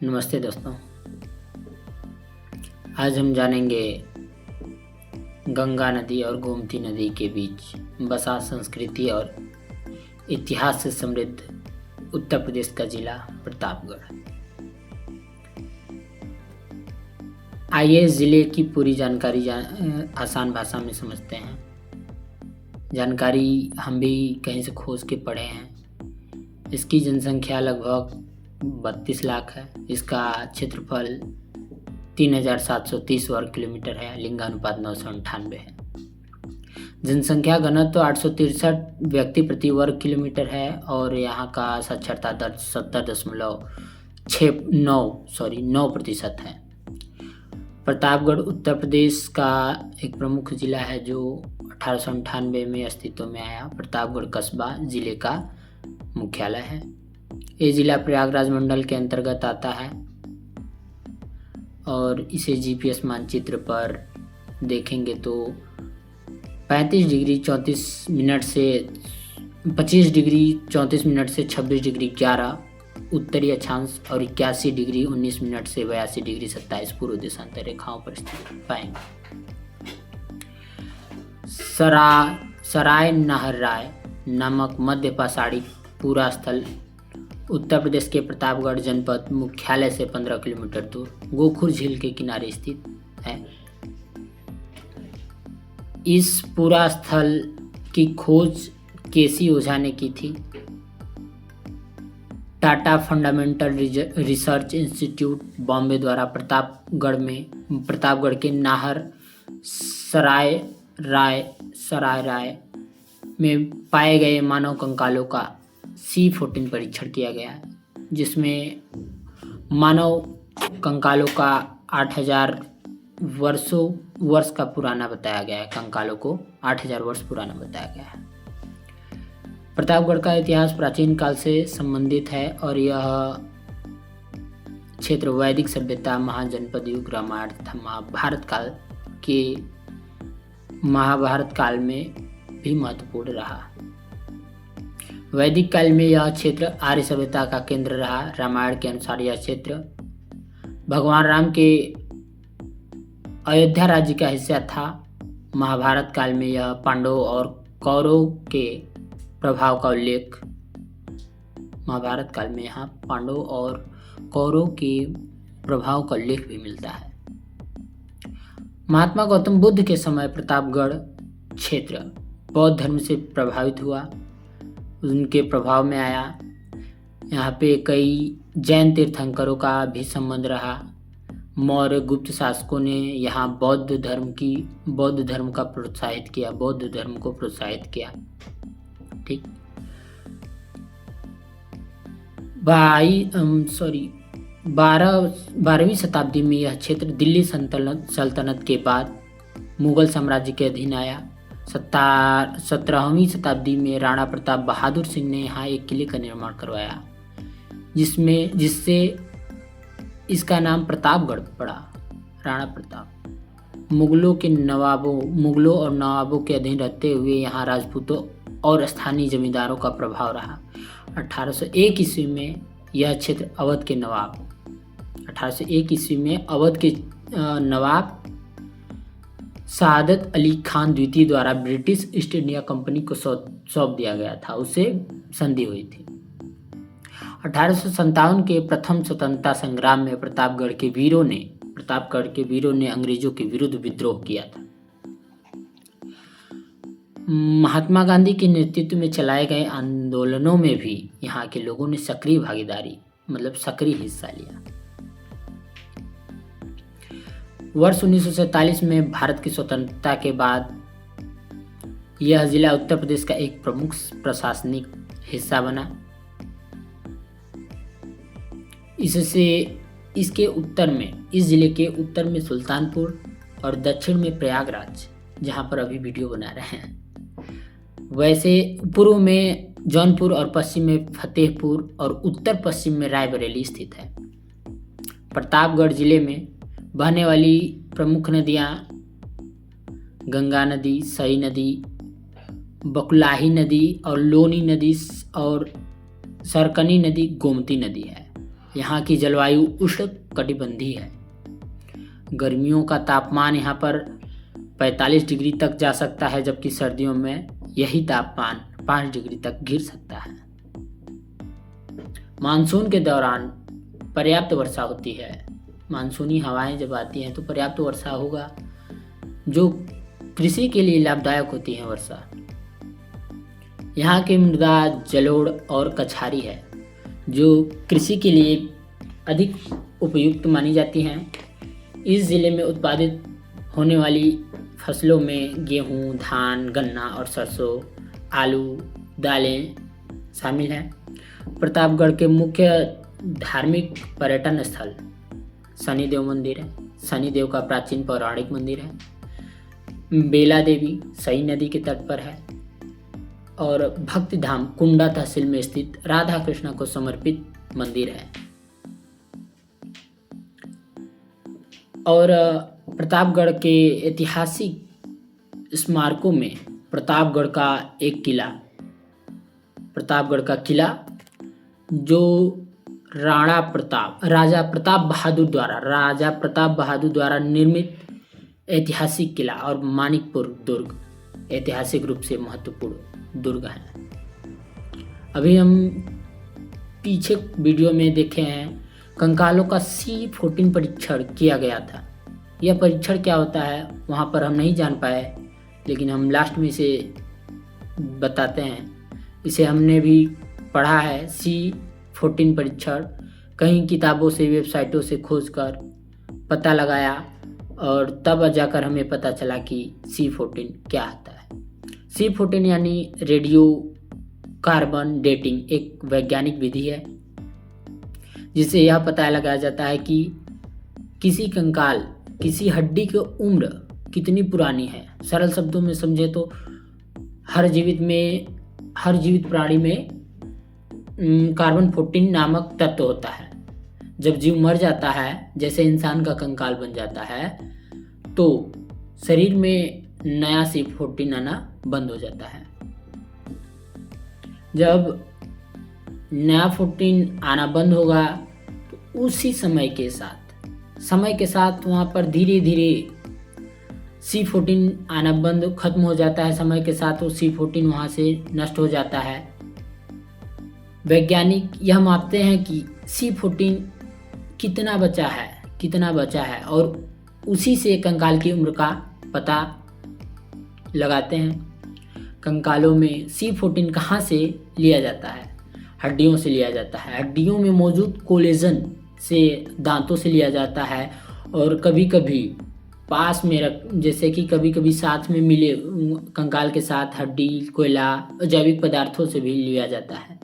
नमस्ते दोस्तों। आज हम जानेंगे गंगा नदी और गोमती नदी के बीच बसा संस्कृति और इतिहास से समृद्ध उत्तर प्रदेश का जिला प्रतापगढ़। आइए इस जिले की पूरी जानकारी आसान भाषा में समझते हैं। जानकारी हम भी कहीं से खोज के पढ़े हैं। इसकी जनसंख्या लगभग 32 लाख है। इसका क्षेत्रफल 3730 वर्ग किलोमीटर है। लिंगानुपात 998 है। जनसंख्या घनत्व 863 व्यक्ति प्रति वर्ग किलोमीटर है और यहाँ का साक्षरता दर 70.9% है। प्रतापगढ़ उत्तर प्रदेश का एक प्रमुख जिला है जो 1898 में अस्तित्व में आया। प्रतापगढ़ कस्बा जिले का मुख्यालय है। ये जिला प्रयागराज मंडल के अंतर्गत आता है और इसे जीपीएस मानचित्र पर देखेंगे तो 25 डिग्री 34 मिनट से 26 डिग्री 11 उत्तरी अक्षांश और 81 डिग्री 19 मिनट से 82 डिग्री 27 पूर्व देशांतर रेखाओं पर स्थित पाएंगे। सराय नाहरराय नामक मध्य पाषाणी पूरा स्थल उत्तर प्रदेश के प्रतापगढ़ जनपद मुख्यालय से 15 किलोमीटर दूर गोखुर झील के किनारे स्थित है। इस पूरा स्थल की खोज केसी ओझा ने की थी। Tata fundamental research institute Bombay द्वारा प्रतापगढ़ के नाहर सराय राय में पाए गए मानव कंकालों का C14 परीक्षण किया गया है, जिसमें मानव कंकालों का 8000 वर्ष का पुराना बताया गया है। कंकालों को 8000 वर्ष पुराना बताया गया है। प्रतापगढ़ का इतिहास प्राचीन काल से संबंधित है और यह क्षेत्र वैदिक सभ्यता, महाजनपद युग, रामायण तथा महाभारत काल में भी महत्वपूर्ण रहा। वैदिक काल में यह क्षेत्र आर्य सभ्यता का केंद्र रहा। रामायण के अनुसार यह क्षेत्र भगवान राम के अयोध्या राज्य का हिस्सा था। महाभारत काल में यह पांडवों और कौरवों के प्रभाव का उल्लेख भी मिलता है। महात्मा गौतम बुद्ध के समय प्रतापगढ़ क्षेत्र बौद्ध धर्म से प्रभावित हुआ, उनके प्रभाव में आया। यहाँ पे कई जैन तीर्थंकरों का भी संबंध रहा। मौर्य गुप्त शासकों ने यहाँ बौद्ध धर्म को प्रोत्साहित किया। ठीक। 12वीं शताब्दी में यह क्षेत्र दिल्ली सल्तनत के बाद मुगल साम्राज्य के अधीन आया। 17वीं शताब्दी में राणा प्रताप बहादुर सिंह ने यहाँ एक किले का निर्माण करवाया, जिससे इसका नाम प्रतापगढ़ पड़ा। राणा प्रताप मुगलों और नवाबों के अधीन रहते हुए यहाँ राजपूतों और स्थानीय जमींदारों का प्रभाव रहा। 1801 ईस्वी में यह क्षेत्र अवध के नवाब शहादत अली खान द्वितीय द्वारा ब्रिटिश ईस्ट इंडिया कंपनी को सौंप दिया गया था। उससे संधि हुई थी। 1857 के प्रथम स्वतंत्रता संग्राम में प्रतापगढ़ के वीरों ने अंग्रेजों के विरुद्ध विद्रोह किया था। महात्मा गांधी के नेतृत्व में चलाए गए आंदोलनों में भी यहाँ के लोगों ने सक्रिय हिस्सा लिया। वर्ष 1947 में भारत की स्वतंत्रता के बाद यह जिला उत्तर प्रदेश का एक प्रमुख प्रशासनिक हिस्सा बना। इस जिले के उत्तर में सुल्तानपुर और दक्षिण में प्रयागराज, जहां पर अभी वीडियो बना रहे हैं। वैसे पूर्व में जौनपुर और पश्चिम में फतेहपुर और उत्तर पश्चिम में रायबरेली स्थित है। प्रतापगढ़ जिले में बहने वाली प्रमुख नदियाँ गंगा नदी, सई नदी, बकुलाही नदी और लोनी नदी और सरकनी नदी गोमती नदी है। यहाँ की जलवायु उष्णकटिबंधीय है। गर्मियों का तापमान यहाँ पर 45 डिग्री तक जा सकता है, जबकि सर्दियों में यही तापमान 5 डिग्री तक गिर सकता है। मानसून के दौरान पर्याप्त वर्षा होती है। मानसूनी हवाएं जब आती हैं तो पर्याप्त वर्षा होगा, जो कृषि के लिए लाभदायक होती है वर्षा। यहाँ की मृदा जलोढ़ और कछारी है, जो कृषि के लिए अधिक उपयुक्त मानी जाती हैं। इस ज़िले में उत्पादित होने वाली फसलों में गेहूँ, धान, गन्ना और सरसों, आलू, दालें शामिल हैं। प्रतापगढ़ के मुख्य धार्मिक पर्यटन स्थल शनिदेव मंदिर है। शनिदेव का प्राचीन पौराणिक मंदिर है। बेला देवी सई नदी के तट पर है। और भक्ति धाम कुंडा तहसील में स्थित राधा कृष्ण को समर्पित मंदिर है। और प्रतापगढ़ के ऐतिहासिक स्मारकों में प्रतापगढ़ का एक किला, प्रतापगढ़ का किला जो राजा प्रताप बहादुर द्वारा निर्मित ऐतिहासिक किला और मानिकपुर दुर्ग ऐतिहासिक रूप से महत्वपूर्ण दुर्ग है। अभी हम पीछे वीडियो में देखे हैं कंकालों का C14 परीक्षण किया गया था। यह परीक्षण क्या होता है वहाँ पर हम नहीं जान पाए, लेकिन हम लास्ट में इसे बताते हैं। इसे हमने भी पढ़ा है। C14 परीक्षण कहीं किताबों से, वेबसाइटों से खोजकर पता लगाया और तब जाकर हमें पता चला कि C14 क्या होता है। C14 यानी रेडियो कार्बन डेटिंग एक वैज्ञानिक विधि है, जिससे यह पता लगाया जाता है कि किसी कंकाल, किसी हड्डी की उम्र कितनी पुरानी है। सरल शब्दों में समझे तो हर जीवित प्राणी में कार्बन 14 नामक तत्व होता है। जब जीव मर जाता है, जैसे इंसान का कंकाल बन जाता है, तो शरीर में नया C14 आना बंद हो जाता है। जब नया 14 आना बंद होगा तो उसी समय के साथ वहाँ पर धीरे धीरे C14 आना बंद खत्म हो जाता है। समय के साथ वो C14 वहाँ से नष्ट हो जाता है। वैज्ञानिक यह मापते हैं कि C14 कितना बचा है और उसी से कंकाल की उम्र का पता लगाते हैं। कंकालों में C14 कहाँ से लिया जाता है? हड्डियों से लिया जाता है। हड्डियों में मौजूद कोलेजन से, दांतों से लिया जाता है। और कभी कभी पास में जैसे कि कभी कभी साथ में मिले कंकाल के साथ हड्डी, कोयला और जैविक पदार्थों से भी लिया जाता है।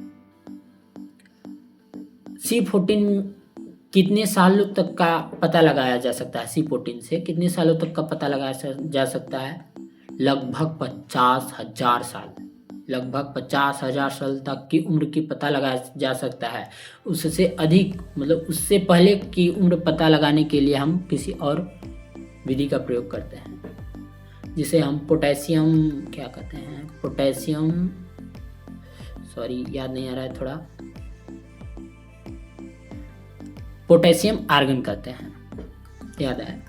C14 कितने सालों तक का पता लगाया जा सकता है? C14 से कितने सालों तक का पता लगाया जा सकता है? लगभग 50,000 साल, लगभग 50,000 साल तक की उम्र की पता लगाया जा सकता है। उससे अधिक, मतलब उससे पहले की उम्र पता लगाने के लिए हम किसी और विधि का प्रयोग करते हैं, जिसे हम पोटेशियम, क्या कहते हैं, याद नहीं आ रहा है थोड़ा, पोटेशियम आर्गन कहते हैं, याद आया।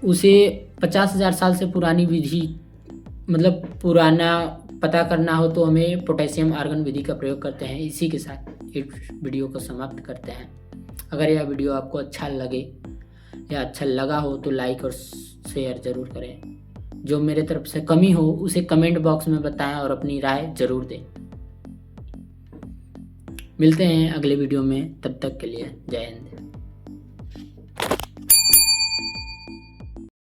उसे 50,000 साल से पुरानी विधि, मतलब पुराना पता करना हो तो हमें पोटेशियम आर्गन विधि का प्रयोग करते हैं। इसी के साथ इस वीडियो को समाप्त करते हैं। अगर यह वीडियो आपको अच्छा लगे या अच्छा लगा हो तो लाइक और शेयर ज़रूर करें। जो मेरे तरफ से कमी हो उसे कमेंट बॉक्स में बताएं और अपनी राय ज़रूर दें। मिलते हैं अगले वीडियो में, तब तक के लिए जय हिंद।